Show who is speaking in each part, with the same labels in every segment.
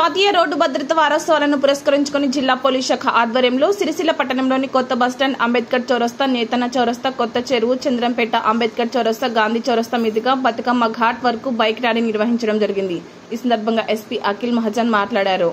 Speaker 1: జాతీయ రోడ్డు భద్రత వారోత్సవాలను పురస్కరించుకుని జిల్లా పోలీస్ శాఖ ఆధ్వర్యంలో సిరిసిల్ల పట్టణంలోని కొత్త బస్టాండ్, అంబేద్కర్ చౌరస్తా, నేతన్న చౌరస్తా, కొత్త చెరువు, చంద్రంపేట, అంబేద్కర్ చౌరస్తా, గాంధీ చౌరస్తా మీదుగా బతుకమ్మ ఘాట్ వరకు బైక్ ర్యాలీ నిర్వహించడం జరిగింది. ఈ సందర్భంగా ఎస్పీ అఖిల్ మహాజన్ మాట్లాడారు.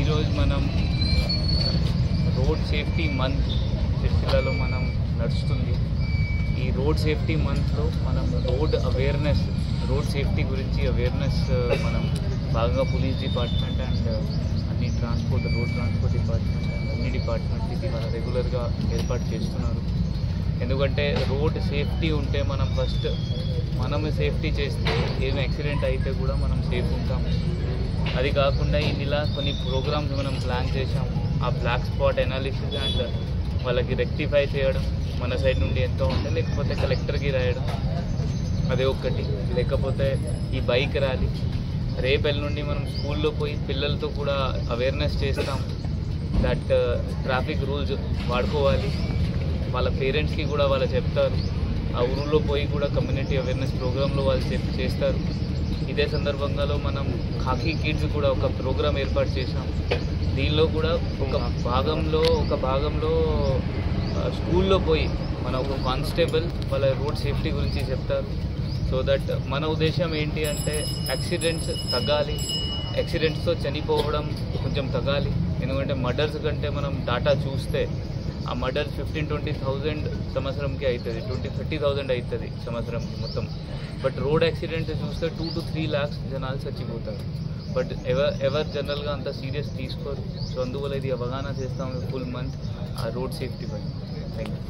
Speaker 2: ఈరోజు మనం రోడ్ సేఫ్టీ మంత్ సిరిసిల్లలో మనం నడుస్తుంది. ఈ రోడ్ సేఫ్టీ మంత్లో మనం రోడ్ సేఫ్టీ గురించి అవేర్నెస్ మనం బాగా పోలీస్ డిపార్ట్మెంట్ అండ్ అన్ని రోడ్ ట్రాన్స్పోర్ట్ డిపార్ట్మెంట్ అండ్ అన్ని డిపార్ట్మెంట్స్ ఇది మన రెగ్యులర్గా ఏర్పాటు చేస్తున్నారు. ఎందుకంటే రోడ్ సేఫ్టీ ఉంటే మనం ఫస్ట్ సేఫ్టీ చేస్తే ఏమి యాక్సిడెంట్ అయితే కూడా మనం సేఫ్ ఉంటాం. అది కాకుండా ఇలా కొన్ని ప్రోగ్రామ్స్ మనం ప్లాన్ చేసాం. ఆ బ్లాక్ స్పాట్ అనాలిసిస్ అండ్ వాళ్ళకి రెక్టిఫై చేయడం మన సైడ్ నుండి ఎంతో ఉంటే, లేకపోతే కలెక్టర్కి రాయడం అదే ఒక్కటి, లేకపోతే ఈ బైక్ ర్యాలీ రేపు నుండి మనం స్కూల్లో పోయి పిల్లలతో కూడా అవేర్నెస్ చేస్తాం. దట్ ట్రాఫిక్ రూల్స్ వాడుకోవాలి. వాళ్ళ పేరెంట్స్కి కూడా వాళ్ళు చెప్తారు. ఆ ఊళ్ళో పోయి కూడా కమ్యూనిటీ అవేర్నెస్ ప్రోగ్రాంలో వాళ్ళు చేస్తారు. ఇదే సందర్భంగా మనం ఖాకీ కిడ్స్ కూడా ఒక ప్రోగ్రాం ఏర్పాటు చేశాం. దీనిలో కూడా ఒక భాగంలో స్కూల్లో పోయి మన ఒక కానిస్టేబుల్ వాళ్ళ రోడ్ సేఫ్టీ గురించి చెప్తారు. సో దట్ మన ఉద్దేశం ఏంటి అంటే యాక్సిడెంట్స్ తగ్గాలి, యాక్సిడెంట్స్తో చనిపోవడం కొంచెం తగ్గాలి. ఎందుకంటే మర్డర్స్ కంటే మనం డాటా చూస్తే ఆ మర్డర్ 15-20,000 సంవత్సరంకి అవుతుంది, 20-30,000 అవుతుంది సంవత్సరంకి మొత్తం. బట్ రోడ్ యాక్సిడెంట్స్ చూస్తే 2 to 3 lakhs జనాలు చచ్చిపోతారు. బట్ ఎవరు జనరల్గా అంత సీరియస్ తీసుకోరు. సో అందువల్ల ఇది అవగాహన చేస్తాము ఫుల్ మంత్ ఆ రోడ్ సేఫ్టీ పై. Thank you.